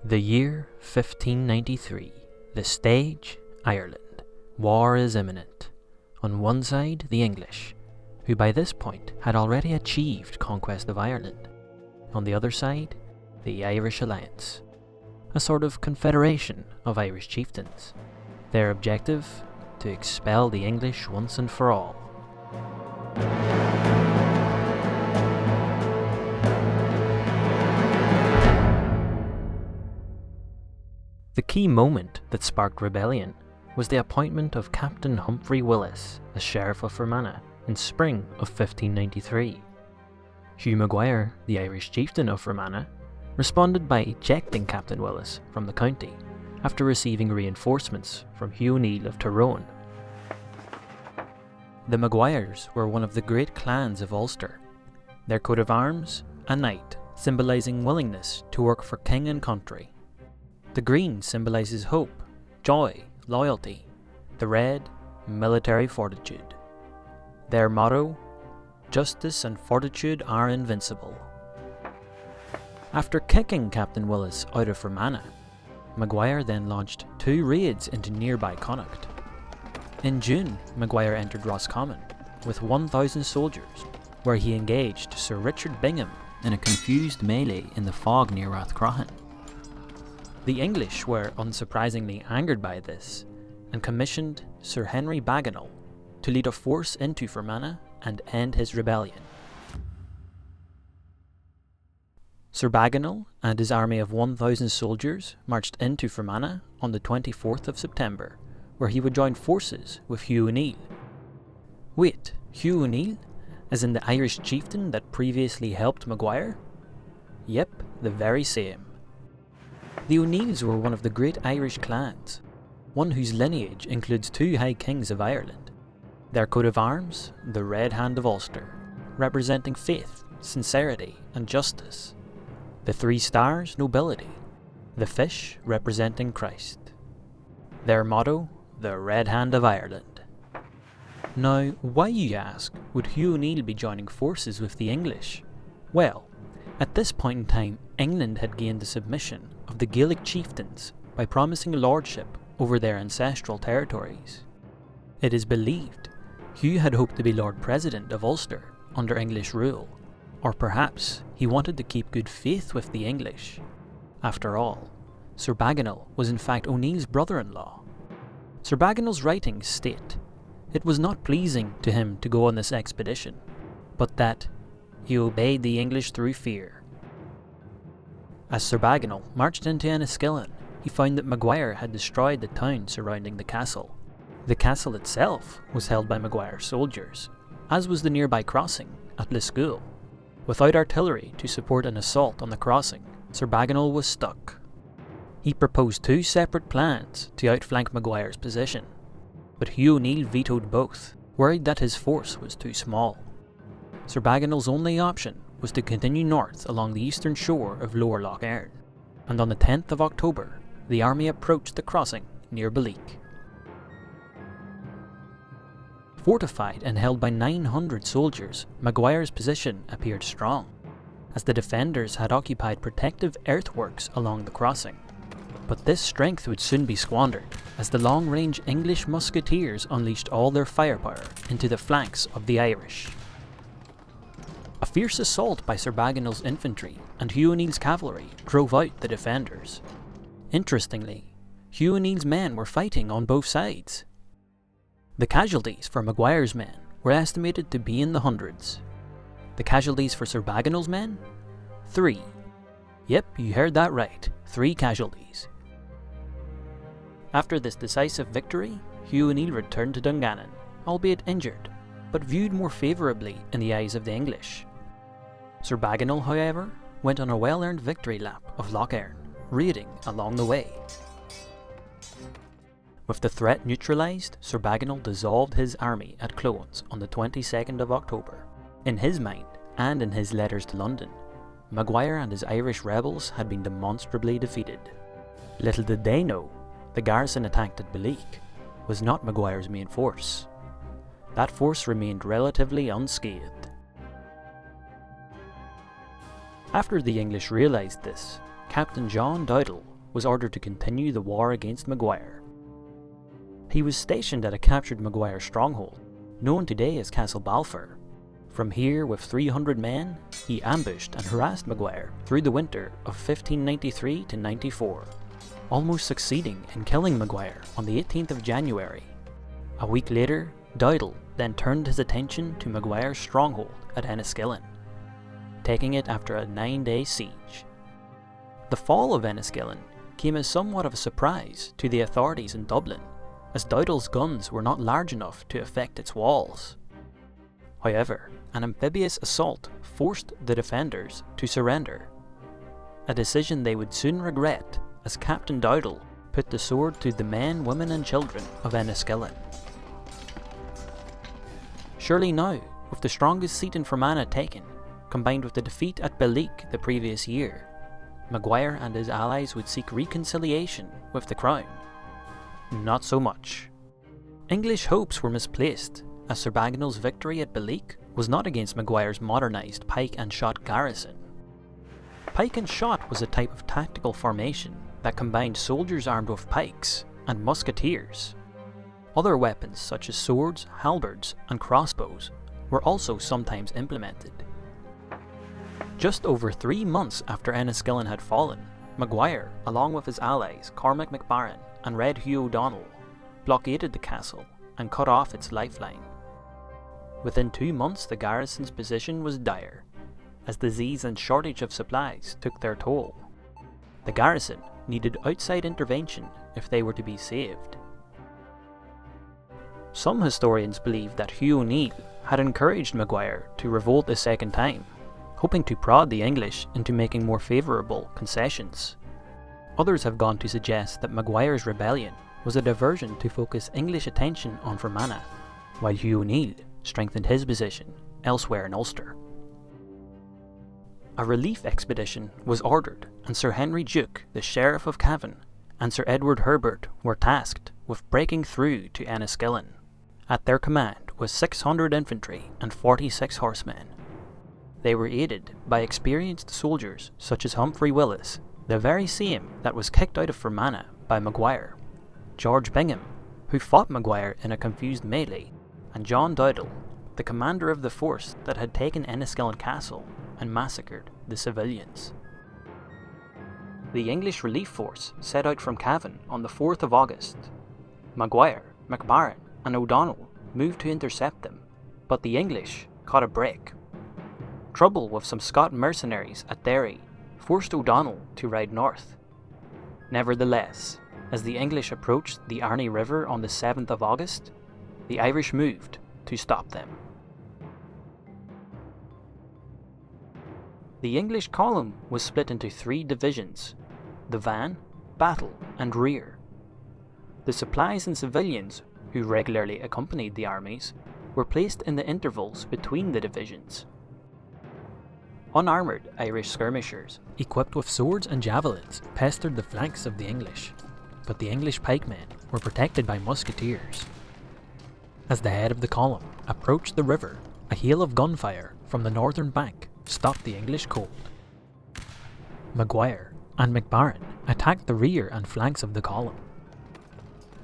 The year 1593. The stage, Ireland. War is imminent. On one side, the English, who by this point had already achieved conquest of Ireland. On the other side, the Irish Alliance, a sort of confederation of Irish chieftains. Their objective? To expel the English once and for all. The key moment that sparked rebellion was the appointment of Captain Humphrey Willis as Sheriff of Fermanagh in spring of 1593. Hugh Maguire, the Irish chieftain of Fermanagh, responded by ejecting Captain Willis from the county after receiving reinforcements from Hugh O'Neill of Tyrone. The Maguires were one of the great clans of Ulster. Their coat of arms, a knight, symbolising willingness to work for king and country. The green symbolises hope, joy, loyalty. The red, military fortitude. Their motto, justice and fortitude are invincible. After kicking Captain Willis out of Fermanagh, Maguire then launched 2 raids into nearby Connacht. In June, Maguire entered Roscommon with 1,000 soldiers, where he engaged Sir Richard Bingham in a confused melee in the fog near Rathcroghan. The English were unsurprisingly angered by this and commissioned Sir Henry Bagenal to lead a force into Fermanagh and end his rebellion. Sir Bagenal and his army of 1,000 soldiers marched into Fermanagh on the 24th of September, where he would join forces with Hugh O'Neill. Wait, Hugh O'Neill? As in the Irish chieftain that previously helped Maguire? Yep, the very same. The O'Neills were one of the great Irish clans, one whose lineage includes 2 High Kings of Ireland. Their coat of arms, the Red Hand of Ulster, representing faith, sincerity and justice. The 3 stars, nobility. The fish, representing Christ. Their motto, the Red Hand of Ireland. Now, why, you ask, would Hugh O'Neill be joining forces with the English? Well, at this point in time, England had gained the submission of the Gaelic chieftains by promising lordship over their ancestral territories. It is believed Hugh had hoped to be Lord President of Ulster under English rule, or perhaps he wanted to keep good faith with the English. After all, Sir Bagenal was in fact O'Neill's brother-in-law. Sir Bagenal's writings state it was not pleasing to him to go on this expedition, but that he obeyed the English through fear. As Sir Bagenal marched into Enniskillen, he found that Maguire had destroyed the town surrounding the castle. The castle itself was held by Maguire's soldiers, as was the nearby crossing at Liscool. Without artillery to support an assault on the crossing, Sir Bagenal was stuck. He proposed 2 separate plans to outflank Maguire's position, but Hugh O'Neill vetoed both, worried that his force was too small. Sir Bagenal's only option was to continue north along the eastern shore of Lower Lough Erne, and on the 10th of October, the army approached the crossing near Belleek. Fortified and held by 900 soldiers, Maguire's position appeared strong, as the defenders had occupied protective earthworks along the crossing. But this strength would soon be squandered, as the long-range English musketeers unleashed all their firepower into the flanks of the Irish. A fierce assault by Sir Bagenal's infantry and Hugh O'Neill's cavalry drove out the defenders. Interestingly, Hugh O'Neill's men were fighting on both sides. The casualties for Maguire's men were estimated to be in the hundreds. The casualties for Sir Bagenal's men? 3. Yep, you heard that right, 3 casualties. After this decisive victory, Hugh O'Neill returned to Dungannon, albeit injured, but viewed more favourably in the eyes of the English. Sir Bagenal, however, went on a well-earned victory lap of Lough Erne, raiding along the way. With the threat neutralised, Sir Bagenal dissolved his army at Clones on the 22nd of October. In his mind, and in his letters to London, Maguire and his Irish rebels had been demonstrably defeated. Little did they know, the garrison attacked at Belleek was not Maguire's main force. That force remained relatively unscathed. After the English realised this, Captain John Dowdall was ordered to continue the war against Maguire. He was stationed at a captured Maguire stronghold, known today as Castle Balfour. From here, with 300 men, he ambushed and harassed Maguire through the winter of 1593 to 94, almost succeeding in killing Maguire on the 18th of January. A week later, Dowdall then turned his attention to Maguire's stronghold at Enniskillen, taking it after a 9-day siege. The fall of Enniskillen came as somewhat of a surprise to the authorities in Dublin, as Dowdall's guns were not large enough to affect its walls. However, an amphibious assault forced the defenders to surrender, a decision they would soon regret as Captain Dowdall put the sword to the men, women and children of Enniskillen. Surely now, with the strongest seat in Fermanagh taken, combined with the defeat at Belleek the previous year, Maguire and his allies would seek reconciliation with the Crown. Not so much. English hopes were misplaced, as Sir Bagenal's victory at Belleek was not against Maguire's modernised pike and shot garrison. Pike and shot was a type of tactical formation that combined soldiers armed with pikes and musketeers. Other weapons such as swords, halberds and crossbows were also sometimes implemented. Just over 3 months after Enniskillen had fallen, Maguire, along with his allies Cormac MacBaron and Red Hugh O'Donnell, blockaded the castle and cut off its lifeline. Within 2 months the garrison's position was dire, as disease and shortage of supplies took their toll. The garrison needed outside intervention if they were to be saved. Some historians believe that Hugh O'Neill had encouraged Maguire to revolt a second time, hoping to prod the English into making more favourable concessions. Others have gone to suggest that Maguire's rebellion was a diversion to focus English attention on Fermanagh, while Hugh O'Neill strengthened his position elsewhere in Ulster. A relief expedition was ordered, and Sir Henry Duke, the Sheriff of Cavan, and Sir Edward Herbert were tasked with breaking through to Enniskillen. At their command was 600 infantry and 46 horsemen. They were aided by experienced soldiers such as Humphrey Willis, the very same that was kicked out of Fermanagh by Maguire, George Bingham, who fought Maguire in a confused melee, and John Dowdall, the commander of the force that had taken Enniskillen Castle and massacred the civilians. The English relief force set out from Cavan on the 4th of August. Maguire, MacBaron and O'Donnell moved to intercept them, but the English caught a break. Trouble with some Scot mercenaries at Derry forced O'Donnell to ride north. Nevertheless, as the English approached the Arny River on the 7th of August, the Irish moved to stop them. The English column was split into 3 divisions: the van, battle and rear. The supplies and civilians, who regularly accompanied the armies, were placed in the intervals between the divisions. Unarmoured Irish skirmishers, equipped with swords and javelins, pestered the flanks of the English, but the English pikemen were protected by musketeers. As the head of the column approached the river, a hail of gunfire from the northern bank stopped the English cold. Maguire and MacBaron attacked the rear and flanks of the column.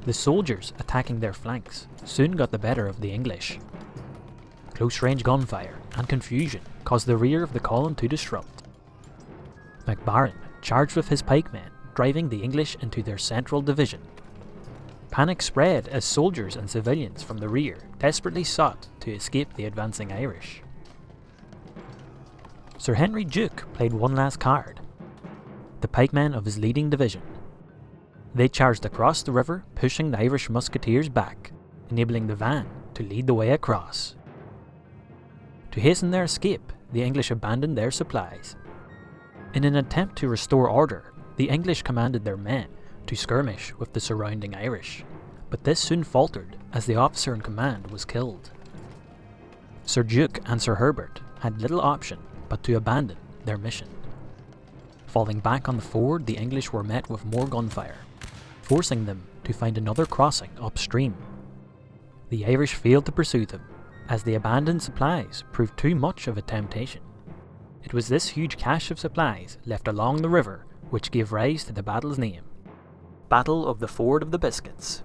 The soldiers attacking their flanks soon got the better of the English. Close-range gunfire and confusion caused the rear of the column to disrupt. MacBaron charged with his pikemen, driving the English into their central division. Panic spread as soldiers and civilians from the rear desperately sought to escape the advancing Irish. Sir Henry Duke played one last card: the pikemen of his leading division. They charged across the river, pushing the Irish musketeers back, enabling the van to lead the way across. To hasten their escape, the English abandoned their supplies. In an attempt to restore order, the English commanded their men to skirmish with the surrounding Irish, but this soon faltered as the officer in command was killed. Sir Duke and Sir Herbert had little option but to abandon their mission. Falling back on the ford, the English were met with more gunfire, forcing them to find another crossing upstream. The Irish failed to pursue them, as the abandoned supplies proved too much of a temptation. It was this huge cache of supplies left along the river which gave rise to the battle's name, Battle of the Ford of the Biscuits.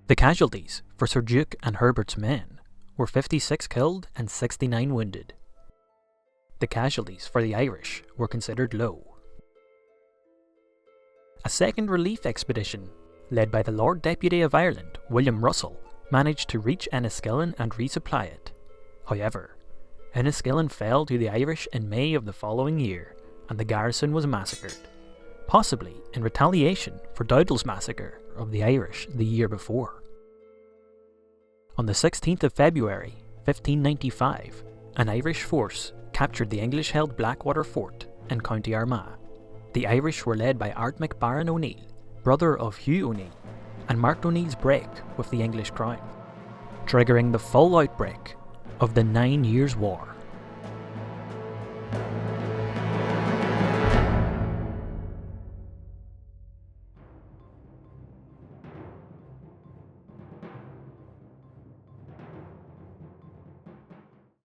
The casualties for Sir Duke and Herbert's men were 56 killed and 69 wounded. The casualties for the Irish were considered low. A second relief expedition, led by the Lord Deputy of Ireland, William Russell, managed to reach Enniskillen and resupply it. However, Enniskillen fell to the Irish in May of the following year, and the garrison was massacred, possibly in retaliation for Dowdall's massacre of the Irish the year before. On the 16th of February, 1595, an Irish force captured the English-held Blackwater Fort in County Armagh. The Irish were led by Ardmaic Baron O'Neill, brother of Hugh O'Neill, and marked O'Neill's break with the English crown, triggering the full outbreak of the 9 Years' War.